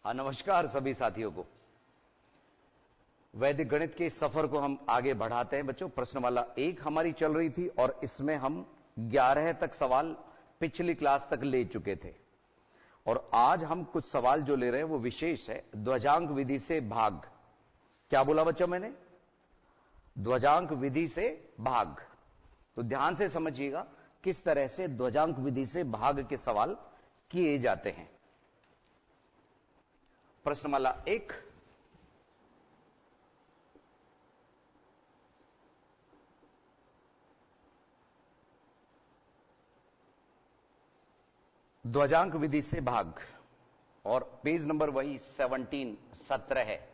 हाँ, नमस्कार सभी साथियों को। वैदिक गणित के इस सफर को हम आगे बढ़ाते हैं बच्चों। प्रश्नमाला 1 हमारी चल रही थी और इसमें हम 11 तक सवाल पिछली क्लास तक ले चुके थे और आज हम कुछ सवाल जो ले रहे हैं वो विशेष है। ध्वजांक विधि से भाग। क्या बोला बच्चों मैंने? ध्वजांक विधि से भाग। तो ध्यान से समझिएगा किस तरह से ध्वजांक विधि से भाग के सवाल किए जाते हैं। प्रश्नमाला 1, ध्वजांक विधि से भाग और पेज नंबर वही 17 है।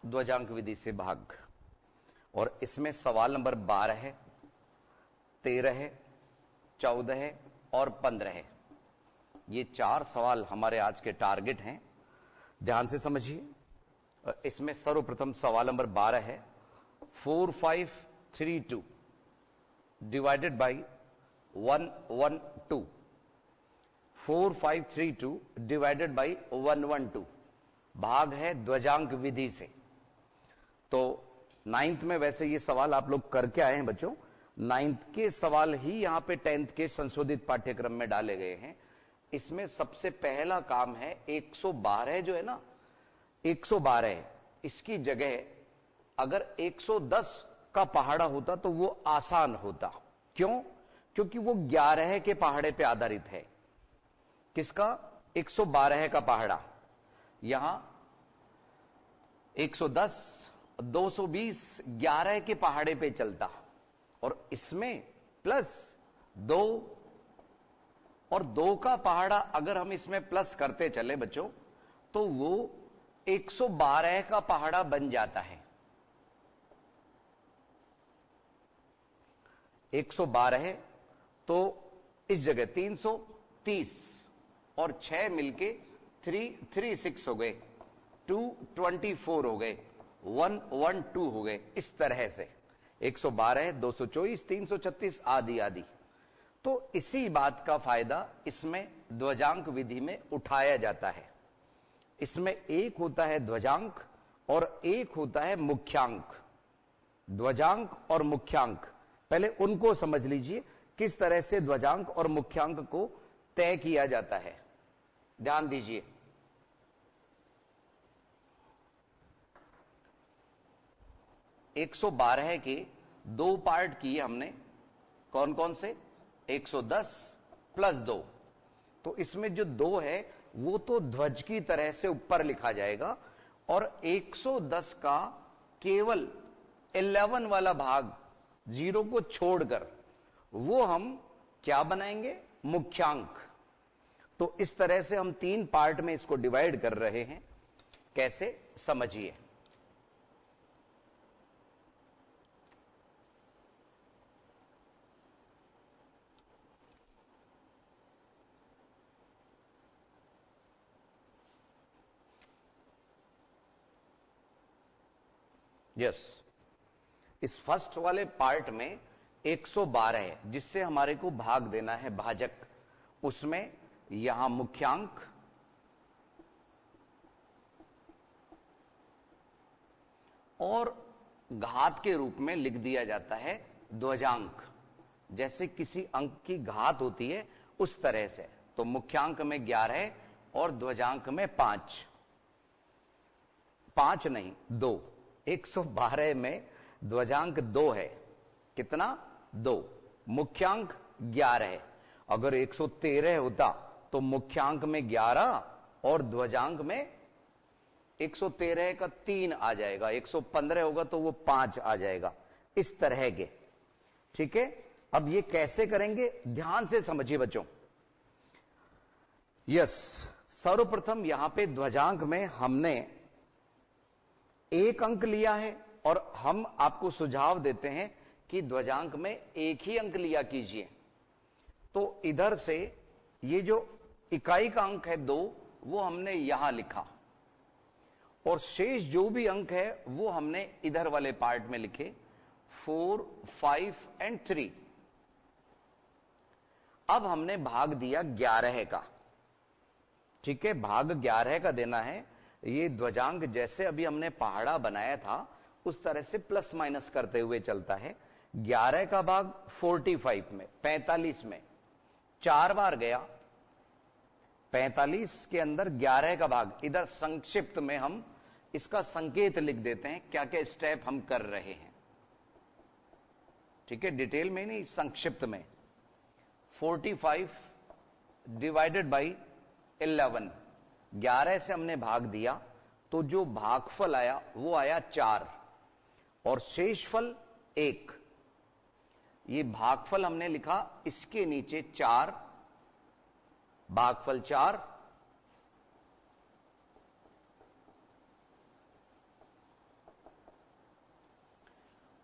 ध्वजांक विधि से भाग और इसमें सवाल नंबर 12 है, 13 है, 14 है और 15 है। ये 4 सवाल हमारे आज के टारगेट हैं। ध्यान से समझिए। इसमें सर्वप्रथम सवाल नंबर 12 है 4532 डिवाइडेड बाई 112। 4532 डिवाइडेड बाई 112 भाग है ध्वजांक विधि से। तो 9th में वैसे ये सवाल आप लोग करके आए हैं बच्चों। 9th के सवाल ही यहां पे 10th के संशोधित पाठ्यक्रम में डाले गए हैं। इसमें सबसे पहला काम है 112 जो है ना, 112 है, इसकी जगह अगर 110 का पहाड़ा होता तो वो आसान होता। क्यों? क्योंकि वो 11 के पहाड़े पे आधारित है। किसका? 112 का पहाड़ा। यहां 110, 220, 11 के पहाड़े पे चलता और इसमें प्लस 2 और 2 का पहाड़ा अगर हम इसमें प्लस करते चले बच्चों तो वो 112 का पहाड़ा बन जाता है। 112 तो इस जगह 330 और 6 मिलके 336 हो गए, 224 हो गए, 112 हो गए। इस तरह से 112, 224, 336 आदि आदि। तो इसी बात का फायदा इसमें ध्वजांक विधि में उठाया जाता है। इसमें एक होता है ध्वजांक और एक होता है मुख्यांक। ध्वजांक और मुख्यांक, पहले उनको समझ लीजिए किस तरह से ध्वजांक और मुख्यांक को तय किया जाता है। ध्यान दीजिए। एक 112 के 2 पार्ट किए हमने। कौन कौन से? 110 प्लस 2। तो इसमें जो 2 है वो तो ध्वज की तरह से ऊपर लिखा जाएगा और 110 का केवल 11 वाला भाग 0 को छोड़कर वो हम क्या बनाएंगे? मुख्यांक। तो इस तरह से हम 3 पार्ट में इसको डिवाइड कर रहे हैं। कैसे? समझिए। यस, इस फर्स्ट वाले पार्ट में 112 है जिससे हमारे को भाग देना है भाजक। उसमें यहां मुख्यांक और घात के रूप में लिख दिया जाता है ध्वजांक। जैसे किसी अंक की घात होती है उस तरह से। तो मुख्यांक में 11 और ध्वजांक में 5। 5 नहीं, 2। 112 में ध्वजांक 2 है। कितना? 2। मुख्यांक 11 है। अगर 113 होता तो मुख्यांक में 11 और ध्वजांक में 113 का 3 आ जाएगा। 115 होगा तो वो 5 आ जाएगा। इस तरह के। ठीक है। अब ये कैसे करेंगे? ध्यान से समझिए बच्चों। यस, सर्वप्रथम यहां पे ध्वजांक में हमने 1 अंक लिया है और हम आपको सुझाव देते हैं कि ध्वजांक में 1 ही अंक लिया कीजिए। तो इधर से ये जो इकाई का अंक है 2 वो हमने यहां लिखा और शेष जो भी अंक है वो हमने इधर वाले पार्ट में लिखे 4, 5 एंड 3। अब हमने भाग दिया 11 का। ठीक है, भाग 11 का देना है। ये ध्वजांक जैसे अभी हमने पहाड़ा बनाया था उस तरह से प्लस माइनस करते हुए चलता है। 11 का भाग 45 में, 45 में 4 बार गया। 45 के अंदर 11 का भाग, इधर संक्षिप्त में हम इसका संकेत लिख देते हैं, क्या क्या स्टेप हम कर रहे हैं। ठीक है, डिटेल में नहीं, संक्षिप्त में। 45 डिवाइडेड बाई 11, 11 से हमने भाग दिया तो जो भागफल आया वो आया 4 और शेषफल 1। ये भागफल हमने लिखा, इसके नीचे 4, भागफल 4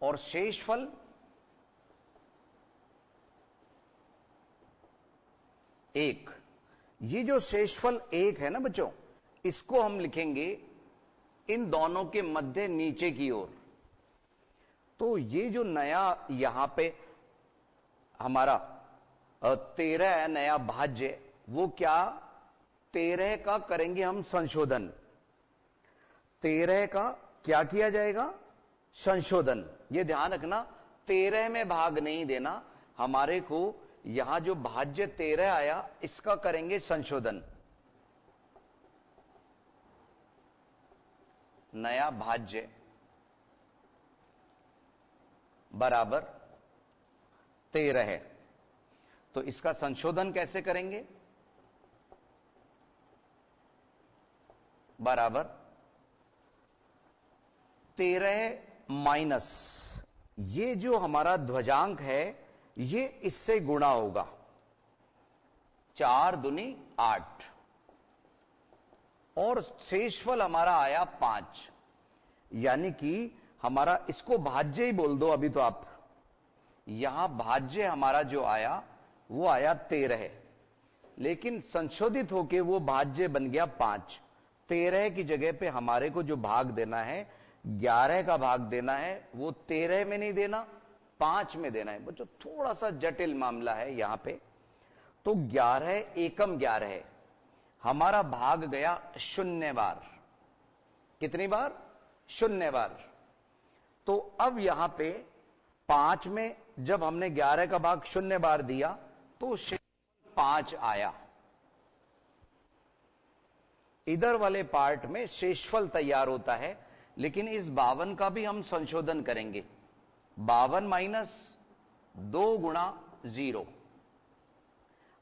और शेषफल 1। ये जो शेषफल 1 है ना बच्चों, इसको हम लिखेंगे इन दोनों के मध्य नीचे की ओर। तो ये जो नया यहां पे हमारा 13 है, नया भाज्य, वो क्या 13 का करेंगे हम संशोधन। 13 का क्या किया जाएगा? संशोधन। ये ध्यान रखना, 13 में भाग नहीं देना, हमारे को यहां जो भाज्य 13 आया इसका करेंगे संशोधन। नया भाज्य बराबर 13 है, तो इसका संशोधन कैसे करेंगे? बराबर 13 माइनस ये जो हमारा ध्वजांक है ये इससे गुणा होगा। 4 दूनी 8 और शेषफल हमारा आया 5। यानी कि हमारा, इसको भाज्य ही बोल दो अभी तो आप, यहां भाज्य हमारा जो आया वो आया 13, लेकिन संशोधित होके वो भाज्य बन गया 5। 13 की जगह पे हमारे को जो भाग देना है, 11 का भाग देना है, वो 13 में नहीं देना, 5 में देना है। बच्चों थोड़ा सा जटिल मामला है यहां पे। तो 11 एकम 11 है, हमारा भाग गया 0 बार। कितनी बार? 0 बार। तो अब यहां पे 5 में जब हमने 11 का भाग 0 बार दिया तो 5 आया। इधर वाले पार्ट में शेषफल तैयार होता है, लेकिन इस 52 का भी हम संशोधन करेंगे। 52 माइनस 2 गुणा 0,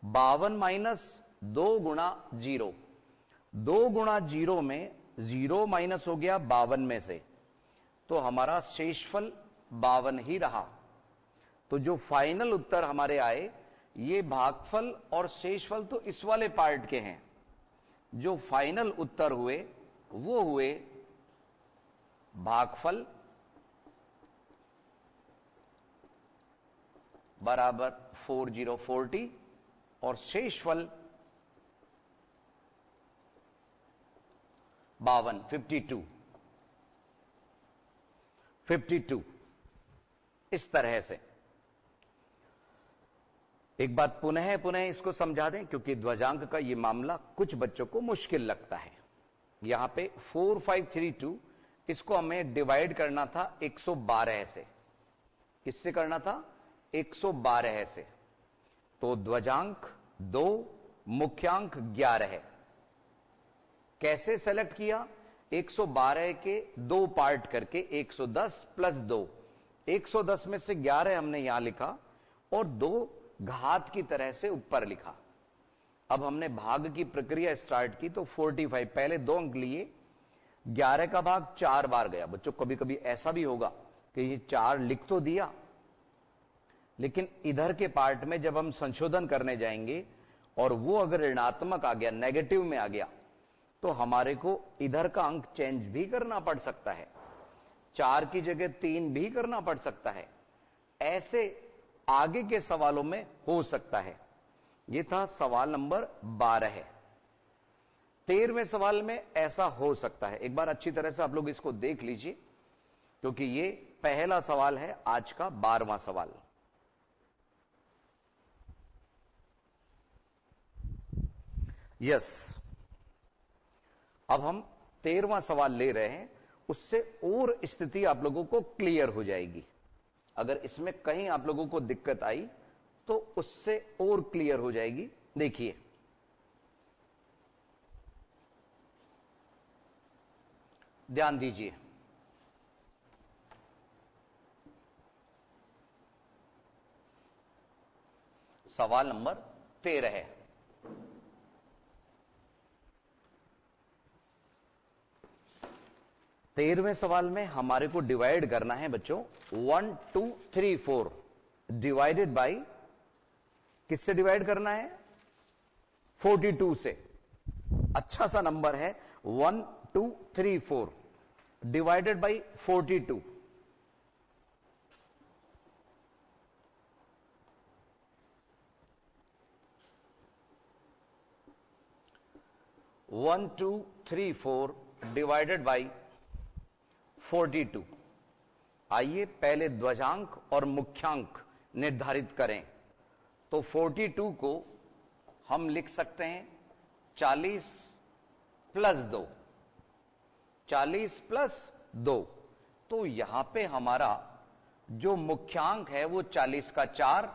52 माइनस 2 गुणा 0, 2 गुणा 0 में 0 माइनस हो गया 52 में से, तो हमारा शेषफल 52 ही रहा। तो जो फाइनल उत्तर हमारे आए, ये भागफल और शेषफल तो इस वाले पार्ट के हैं। जो फाइनल उत्तर हुए वो हुए भागफल बराबर 4040 और शेषफल 52 52। इस तरह से एक बात पुनः इसको समझा दें, क्योंकि ध्वजांक का ये मामला कुछ बच्चों को मुश्किल लगता है। यहां पे 4532, इसको हमें डिवाइड करना था 112 से। किससे करना था? 112 से। तो ध्वजांक 2, मुख्यांक 11 है। कैसे सेलेक्ट किया? 112 के 2 पार्ट करके 110 प्लस 2, 110 में से 11 हमने यहां लिखा और 2 घात की तरह से ऊपर लिखा। अब हमने भाग की प्रक्रिया स्टार्ट की, तो 45 पहले 2 अंक लिए, 11 का भाग 4 बार गया। बच्चों कभी कभी ऐसा भी होगा कि ये 4 लिख तो दिया, लेकिन इधर के पार्ट में जब हम संशोधन करने जाएंगे और वो अगर ऋणात्मक आ गया, नेगेटिव में आ गया, तो हमारे को इधर का अंक चेंज भी करना पड़ सकता है। 4 की जगह 3 भी करना पड़ सकता है। ऐसे आगे के सवालों में हो सकता है। यह था सवाल नंबर 12 है। 13वें सवाल में ऐसा हो सकता है, एक बार अच्छी तरह से आप लोग इसको देख लीजिए, क्योंकि ये पहला सवाल है आज का 12वां सवाल। यस, अब हम 13वां सवाल ले रहे हैं, उससे और स्थिति आप लोगों को क्लियर हो जाएगी। अगर इसमें कहीं आप लोगों को दिक्कत आई तो उससे और क्लियर हो जाएगी। देखिए, ध्यान दीजिए, सवाल नंबर 13 है। तेरहवें सवाल में हमारे को डिवाइड करना है बच्चों 1 2 3 4 डिवाइडेड बाय, किससे डिवाइड करना है? 42 से। अच्छा सा नंबर है 1 2 3 4 divided by 42। One two three four divided by 42। आइए पहले ध्वजांक और मुख्यांक निर्धारित करें। तो 42 को हम लिख सकते हैं 40 प्लस 2, 40 प्लस 2। तो यहां पे हमारा जो मुख्यांक है वो 40 का 4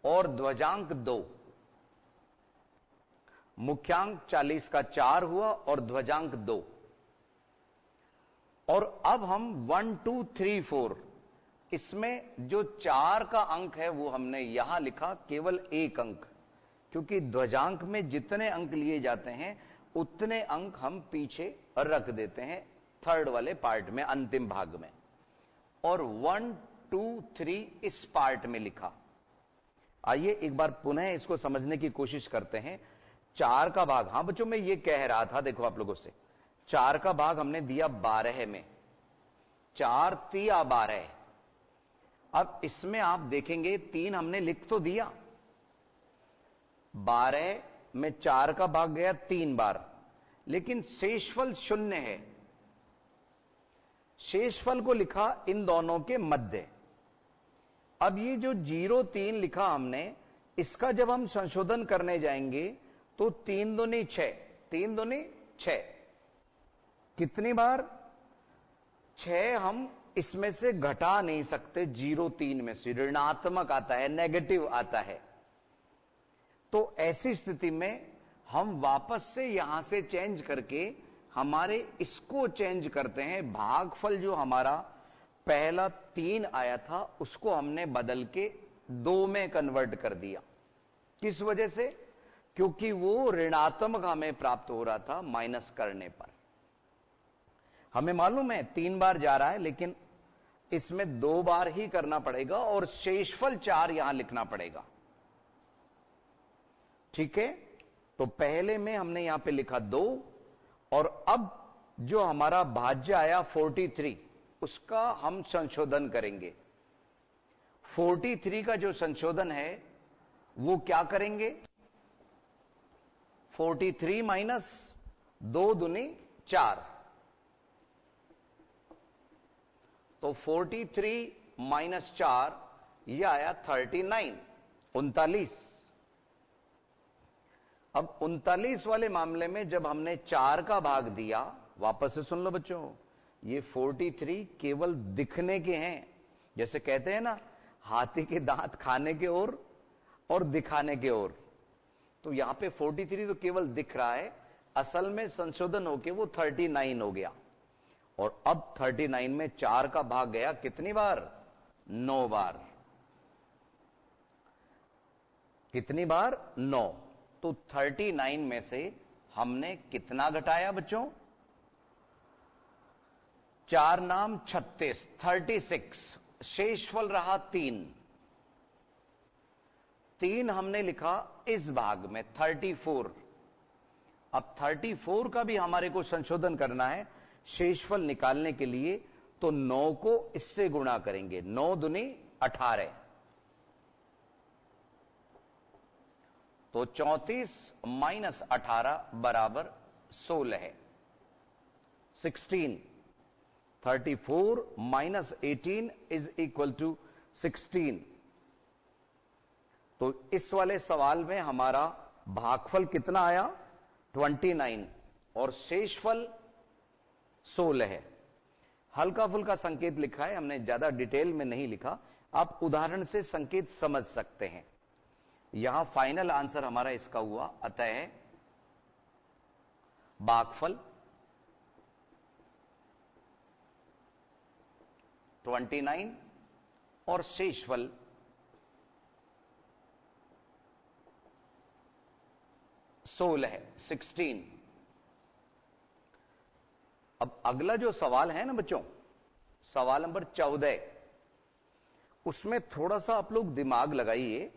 और ध्वजांक 2। मुख्यांक 40 का 4 हुआ और ध्वजांक 2। और अब हम 1 2 3 4, इसमें जो 4 का अंक है वो हमने यहां लिखा केवल एक अंक, क्योंकि ध्वजांक में जितने अंक लिए जाते हैं उतने अंक हम पीछे रख देते हैं थर्ड वाले पार्ट में, अंतिम भाग में। और 1 2 3 इस पार्ट में लिखा। आइए एक बार पुनः इसको समझने की कोशिश करते हैं। 4 का भाग, हां बच्चों मैं ये कह रहा था, देखो आप लोगों से, 4 का भाग हमने दिया 12 में, 4 तिया 12। अब इसमें आप देखेंगे 3 हमने लिख तो दिया, 12 में 4 का भाग गया 3 बार, लेकिन शेषफल 0 है। शेषफल को लिखा इन दोनों के मध्य। अब ये जो 0 3 लिखा हमने, इसका जब हम संशोधन करने जाएंगे तो 3 दूनी 6, 3 दूनी 6। कितनी बार? 6 हम इसमें से घटा नहीं सकते, 0 3 में से ऋणात्मक आता है, नेगेटिव आता है। तो ऐसी स्थिति में हम वापस से यहां से चेंज करके हमारे इसको चेंज करते हैं। भागफल जो हमारा पहला 3 आया था उसको हमने बदल के 2 में कन्वर्ट कर दिया। किस वजह से? क्योंकि वो ऋणात्मक हमें प्राप्त हो रहा था माइनस करने पर। हमें मालूम है 3 बार जा रहा है, लेकिन इसमें 2 बार ही करना पड़ेगा और शेषफल 4 यहां लिखना पड़ेगा। ठीक है, तो पहले में हमने यहां पे लिखा 2, और अब जो हमारा भाज्य आया 43, उसका हम संशोधन करेंगे। 43 का जो संशोधन है वो क्या करेंगे? 43 माइनस 2 दूनी 4, तो 43 माइनस 4 यह आया 39, 39। अब 39 वाले मामले में जब हमने 4 का भाग दिया, वापस से सुन लो बच्चों, ये 43 केवल दिखने के हैं। जैसे कहते हैं ना, हाथी के दांत खाने के और दिखाने के ओर। तो यहां पे 43 तो केवल दिख रहा है, असल में संशोधन होके वो 39 हो गया। और अब 39 में 4 का भाग गया कितनी बार? 9 बार। कितनी बार? 9। तो 39 में से हमने कितना घटाया बच्चों? 4 नाम 36, 36। शेषफल रहा 3। 3 हमने लिखा इस भाग में 34। अब 34 का भी हमारे को संशोधन करना है शेषफल निकालने के लिए, तो 9 को इससे गुणा करेंगे, 9 दूनी 18। तो 34 माइनस 18 बराबर 16 है। 16, 34 माइनस 18 इज इक्वल टू 16। तो इस वाले सवाल में हमारा भागफल कितना आया? 29 और शेषफल 16 है। हल्का फुल्का संकेत लिखा है हमने, ज्यादा डिटेल में नहीं लिखा, आप उदाहरण से संकेत समझ सकते हैं। यहां फाइनल आंसर हमारा इसका हुआ, अतः भागफल 29 और शेषफल 16 है, 16। अब अगला जो सवाल है ना बच्चों, सवाल नंबर 14, उसमें थोड़ा सा आप लोग दिमाग लगाइए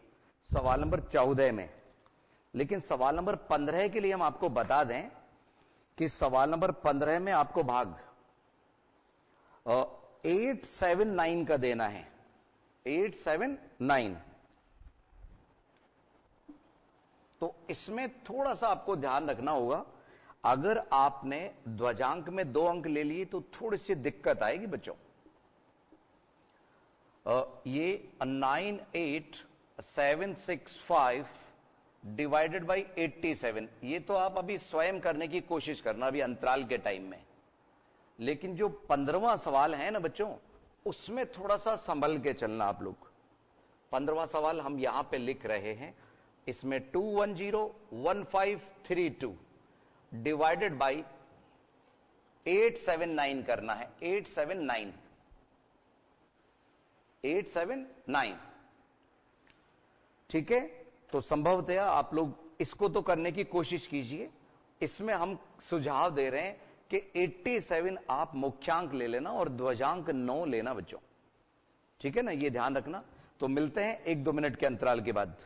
सवाल नंबर 14 में। लेकिन सवाल नंबर 15 के लिए हम आपको बता दें कि सवाल नंबर 15 में आपको भाग 879 का देना है, 879। तो इसमें थोड़ा सा आपको ध्यान रखना होगा, अगर आपने ध्वजांक में 2 अंक ले लिए तो थोड़ी सी दिक्कत आएगी बच्चों। ये 98765 डिवाइडेड बाई 87, ये तो आप अभी स्वयं करने की कोशिश करना अभी अंतराल के टाइम में। लेकिन जो 15वां सवाल है ना बच्चों, उसमें थोड़ा सा संभल के चलना आप लोग। 15वां सवाल हम यहां पे लिख रहे हैं, इसमें 2101532 डिवाइडेड बाई 879 करना है, 879। ठीक है, तो संभवतया आप लोग इसको तो करने की कोशिश कीजिए। इसमें हम सुझाव दे रहे हैं कि 87 आप मुख्यांक ले लेना और ध्वजांक 9 लेना बच्चों। ठीक है ना, ये ध्यान रखना। तो मिलते हैं 1-2 मिनट के अंतराल के बाद।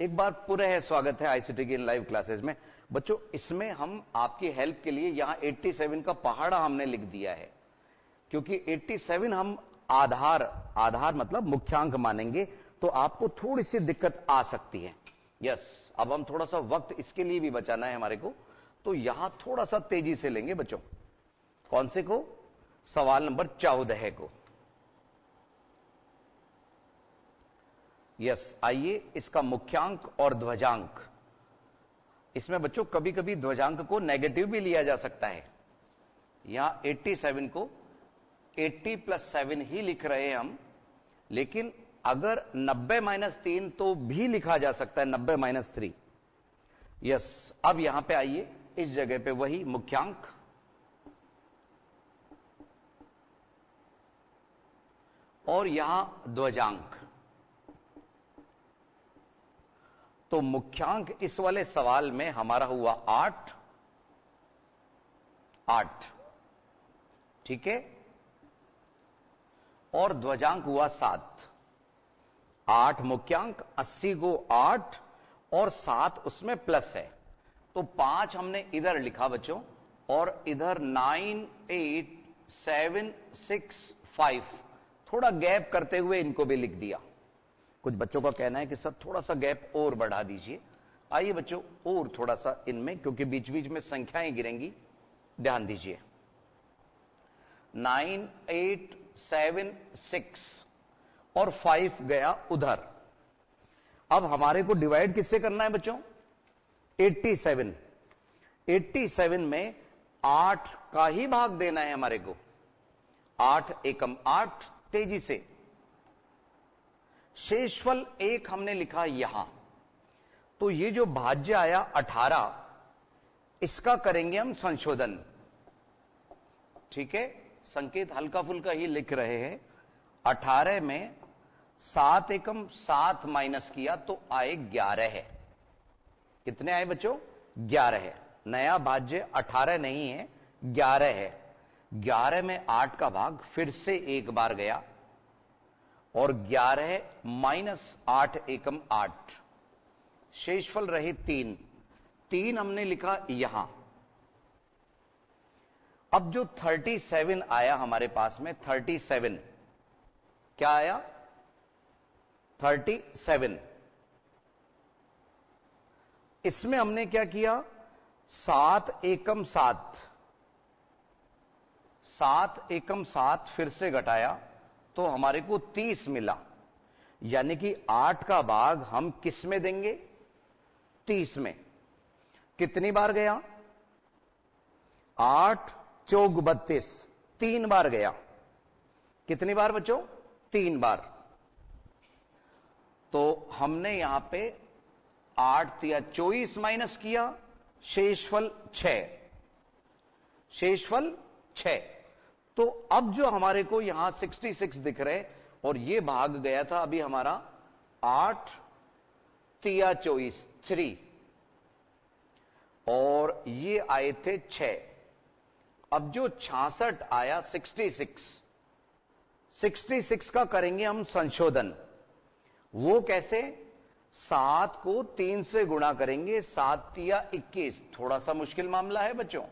एक बार पुनः स्वागत है आईसीटी की इन लाइव क्लासेस में। बच्चों, इसमें हम आपकी हेल्प के लिए यहां 87 का पहाड़ा हमने लिख दिया है, क्योंकि 87 हम आधार मतलब मुख्यांक मानेंगे, तो आपको थोड़ी सी दिक्कत आ सकती है। यस, अब हम थोड़ा सा वक्त इसके लिए भी बचाना है हमारे को, तो यहां थोड़ा सा तेजी से लेंगे बच्चों। कौन से को? सवाल नंबर 14 को। यस, आइए इसका मुख्यांक और ध्वजांक। इसमें बच्चों कभी कभी ध्वजांक को नेगेटिव भी लिया जा सकता है। यहां 87 को 80 + 7 ही लिख रहे हैं हम, लेकिन अगर 90 - 3 तो भी लिखा जा सकता है, 90 - 3। यस, अब यहां पे आइए, इस जगह पे वही मुख्यांक और यहां ध्वजांक। तो मुख्यांक इस वाले सवाल में हमारा हुआ 8। ठीक है, और ध्वजांक हुआ 7। 8 मुख्यांक, 80 को 8 और 7 उसमें प्लस है, तो 5 हमने इधर लिखा बच्चों, और इधर 9 8 7 6 5 थोड़ा गैप करते हुए इनको भी लिख दिया। कुछ बच्चों का कहना है कि सर थोड़ा सा गैप और बढ़ा दीजिए। आइए बच्चों और थोड़ा सा इनमें, क्योंकि बीच बीच में संख्याएं गिरेंगी, ध्यान दीजिए। 9 8 7 6 और 5 गया उधर। अब हमारे को डिवाइड किससे करना है बच्चों? 87। 87 में 8 का ही भाग देना है हमारे को। 8 एकम 8, तेजी से। शेषफल 1 हमने लिखा यहां, तो ये जो भाज्य आया 18, इसका करेंगे हम संशोधन। ठीक है, संकेत हल्का फुल्का ही लिख रहे हैं। 18 में 7 एकम 7 माइनस किया तो आए 11 है। कितने आए बच्चों? 11 है। नया भाज्य 18 नहीं है, 11 है। 11 में 8 का भाग फिर से एक बार गया, और 11 माइनस 8 एकम 8, शेषफल रहे 3। 3 हमने लिखा यहां। अब जो 37 आया हमारे पास में, 37 क्या आया? 37। इसमें हमने क्या किया? 7 एकम 7, 7 एकम 7 फिर से घटाया तो हमारे को 30 मिला। यानी कि 8 का भाग हम किस में देंगे? 30 में। कितनी बार गया? 8 चौक 32, 3 बार गया। कितनी बार बच्चों? 3 बार। तो हमने यहां पे 8 तिया 24 माइनस किया, शेषफल 6, शेषफल 6। तो अब जो हमारे को यहां 66 दिख रहे, और ये भाग गया था अभी हमारा 8 तिया 24, 3, और ये आए थे 6। अब जो 66 आया 66 का करेंगे हम संशोधन। वो कैसे? 7 को 3 से गुणा करेंगे, 7 तिया 21। थोड़ा सा मुश्किल मामला है बच्चों।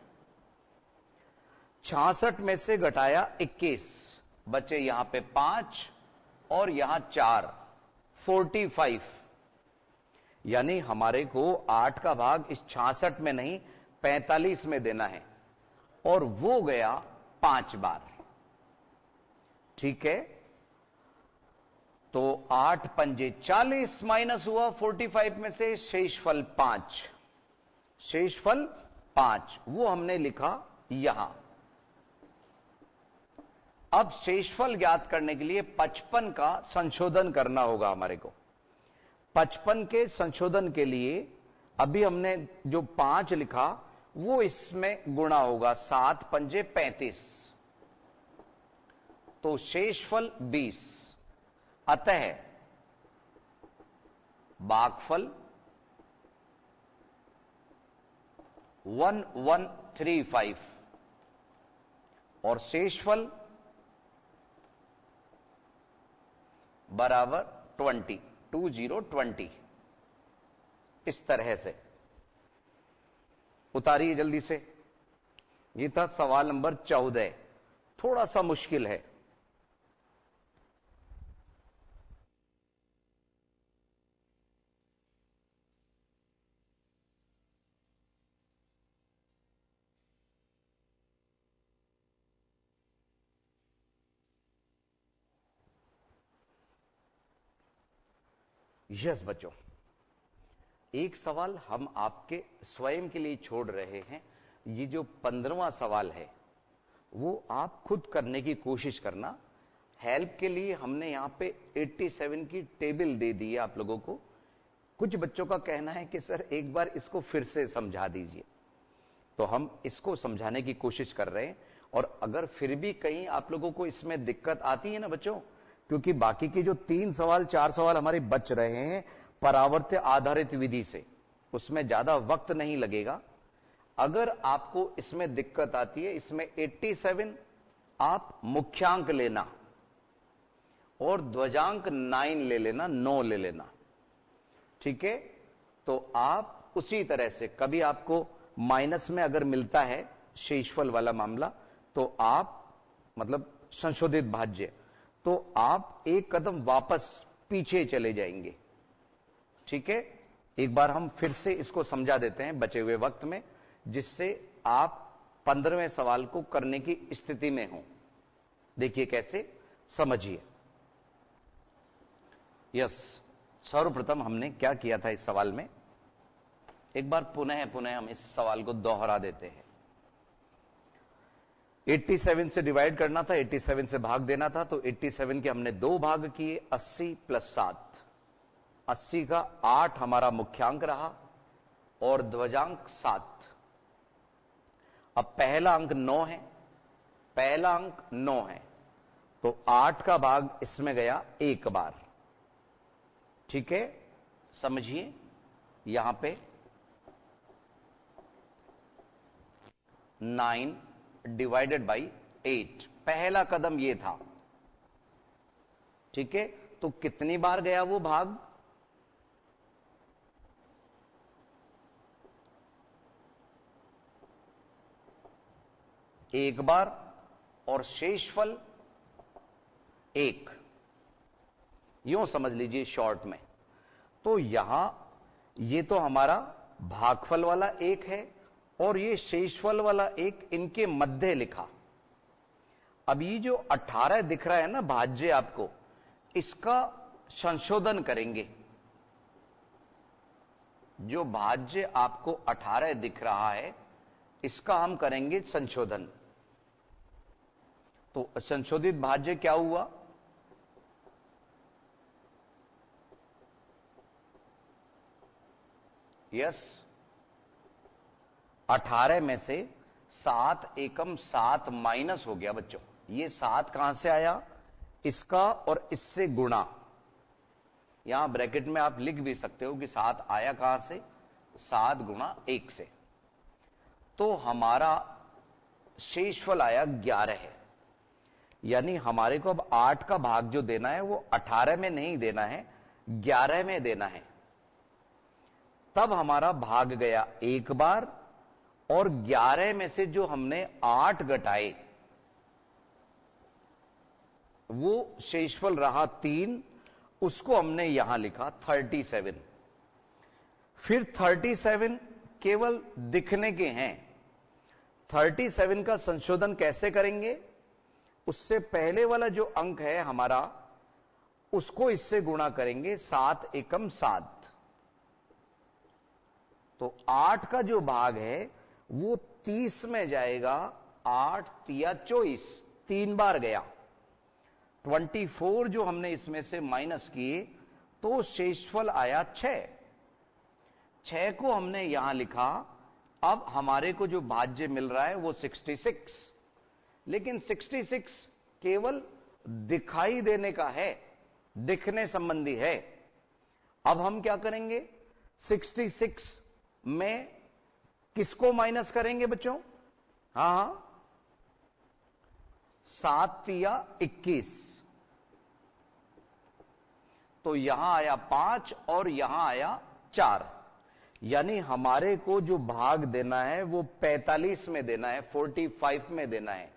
66 में से घटाया 21, बचे यहां पे 5 और यहां 4, 45। यानी हमारे को 8 का भाग इस 66 में नहीं 45 में देना है, और वो गया 5 बार। ठीक है, तो 8 पंजे 40 माइनस हुआ 45 में से, शेषफल 5, शेषफल 5 वो हमने लिखा यहां। अब शेषफल ज्ञात करने के लिए 55 का संशोधन करना होगा हमारे को। 55 के संशोधन के लिए अभी हमने जो 5 लिखा वो इसमें गुणा होगा, 7 पंजे 35, तो शेषफल 20। अतः भागफल 1135 और शेषफल बराबर 20। इस तरह से उतारिए जल्दी से। ये था सवाल नंबर 14। थोड़ा सा मुश्किल है। यस बच्चों, एक सवाल हम आपके स्वयं के लिए छोड़ रहे हैं। ये जो 15वां सवाल है वो आप खुद करने की कोशिश करना। हेल्प के लिए हमने यहां पे 87 की टेबल दे दी है आप लोगों को। कुछ बच्चों का कहना है कि सर एक बार इसको फिर से समझा दीजिए, तो हम इसको समझाने की कोशिश कर रहे हैं। और अगर फिर भी कहीं आप लोगों को इसमें दिक्कत आती है ना बच्चों, क्योंकि बाकी के जो 3 सवाल 4 सवाल हमारे बच रहे हैं परावर्त्य आधारित विधि से, उसमें ज्यादा वक्त नहीं लगेगा। अगर आपको इसमें दिक्कत आती है, इसमें 87 आप मुख्यांक लेना और ध्वजांक 9 ले लेना, 9 ले लेना। ठीक है, तो आप उसी तरह से कभी आपको माइनस में अगर मिलता है शेषफल वाला मामला, तो आप मतलब संशोधित भाज्य, तो आप एक कदम वापस पीछे चले जाएंगे। ठीक है, एक बार हम फिर से इसको समझा देते हैं बचे हुए वक्त में, जिससे आप 15वें सवाल को करने की स्थिति में हो। देखिए कैसे, समझिए। यस, सर्वप्रथम हमने क्या किया था इस सवाल में, एक बार पुनः हम इस सवाल को दोहरा देते हैं। 87 से डिवाइड करना था, 87 से भाग देना था, तो 87 के हमने 2 भाग किए, 80 प्लस 7, 80 का 8 हमारा मुख्यांक रहा और ध्वजांक 7। अब पहला अंक 9 है, पहला अंक 9 है, तो 8 का भाग इसमें गया एक बार। ठीक है, समझिए यहां पे 9 डिवाइडेड बाई 8, पहला कदम ये था। ठीक है, तो कितनी बार गया वो भाग, एक बार, और शेषफल 1, यूं समझ लीजिए शॉर्ट में। तो यहां ये तो हमारा भागफल वाला 1 है और ये शेषफल वाला 1 इनके मध्य लिखा। अब ये जो 18 दिख रहा है ना भाज्य आपको, इसका संशोधन करेंगे। जो भाज्य आपको 18 दिख रहा है, इसका हम करेंगे संशोधन। तो संशोधित भाज्य क्या हुआ, यस, 18 में से 7 एकम 7 माइनस हो गया बच्चों। ये 7 कहां से आया, इसका और इससे गुणा। यहां ब्रैकेट में आप लिख भी सकते हो कि 7 आया कहां से, 7 गुणा 1 से। तो हमारा शेषफल आया 11 है। यानी हमारे को अब 8 का भाग जो देना है वो 18 में नहीं देना है, 11 में देना है। तब हमारा भाग गया एक बार, और 11 में से जो हमने 8 घटाए वो शेषफल रहा 3, उसको हमने यहां लिखा 37। फिर 37 केवल दिखने के हैं, 37 का संशोधन कैसे करेंगे, उससे पहले वाला जो अंक है हमारा, उसको इससे गुणा करेंगे, 7 एकम 7। तो 8 का जो भाग है वो 30 में जाएगा, 8 तिया 24, 3 बार गया। 24 जो हमने इसमें से माइनस किए, तो शेषफल आया 6। 6 को हमने यहां लिखा। अब हमारे को जो भाज्य मिल रहा है वो 66, लेकिन 66 केवल दिखाई देने का है, दिखने संबंधी है। अब हम क्या करेंगे, 66 में किसको माइनस करेंगे बच्चों, हां, 7 तिया 21, तो यहां आया 5 और यहां आया 4। यानी हमारे को जो भाग देना है वो 45 में देना है, 45 में देना है।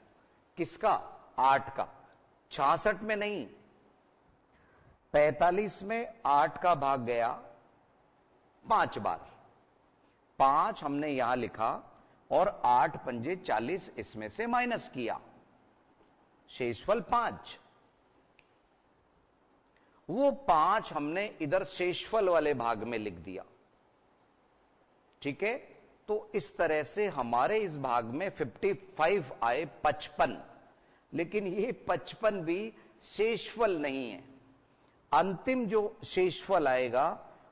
किसका, 8 का, 66 में नहीं। 45 में 8 का भाग गया 5 बार, 5 हमने यहां लिखा और 8 पंजे 40 इसमें से माइनस किया, शेषफल 5। वो 5 हमने इधर शेषफल वाले भाग में लिख दिया। ठीक है, तो इस तरह से हमारे इस भाग में 55 आए 55, लेकिन ये 55 भी शेषफल नहीं है। अंतिम जो शेषफल आएगा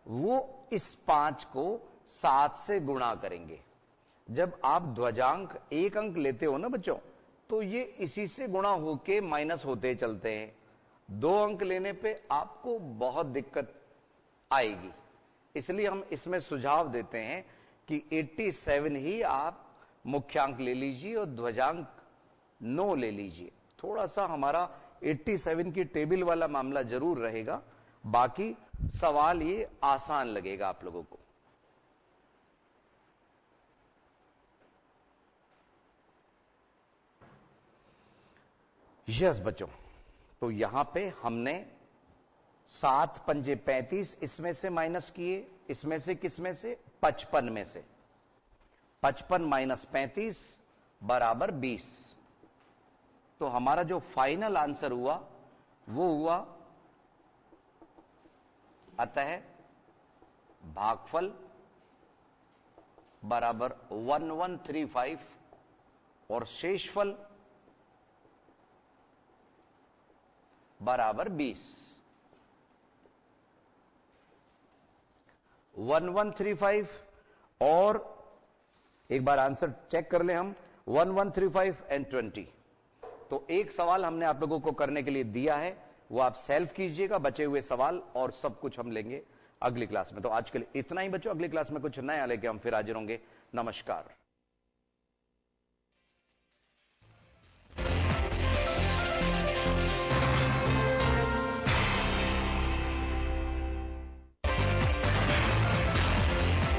वो इस 5 को 7 से गुणा करेंगे। जब आप ध्वजांक 1 अंक लेते हो ना बच्चों, तो ये इसी से गुणा होके माइनस होते चलते हैं। 2 अंक लेने पे आपको बहुत दिक्कत आएगी, इसलिए हम इसमें सुझाव देते हैं कि 87 ही आप मुख्यांक ले लीजिए और ध्वजांक 9 ले लीजिए। थोड़ा सा हमारा 87 की टेबल वाला मामला जरूर रहेगा, बाकी सवाल ये आसान लगेगा आप लोगों को। यस बच्चों, तो यहां पे हमने 7 पंजे 35 इसमें से माइनस किए, इसमें से किसमें से 55 में से, 55 माइनस 35 बराबर 20। तो हमारा जो फाइनल आंसर हुआ वो हुआ अतः भागफल बराबर 1135 और शेषफल बराबर 20। 1135 और एक बार आंसर चेक कर ले हम, 1135 एंड 20। तो एक सवाल हमने आप लोगों को करने के लिए दिया है, वो आप सेल्फ कीजिएगा, बचे हुए सवाल और सब कुछ हम लेंगे अगली क्लास में। तो आज के लिए इतना ही बच्चों, अगली क्लास में कुछ नया लेके हम फिर हाजिर होंगे। नमस्कार।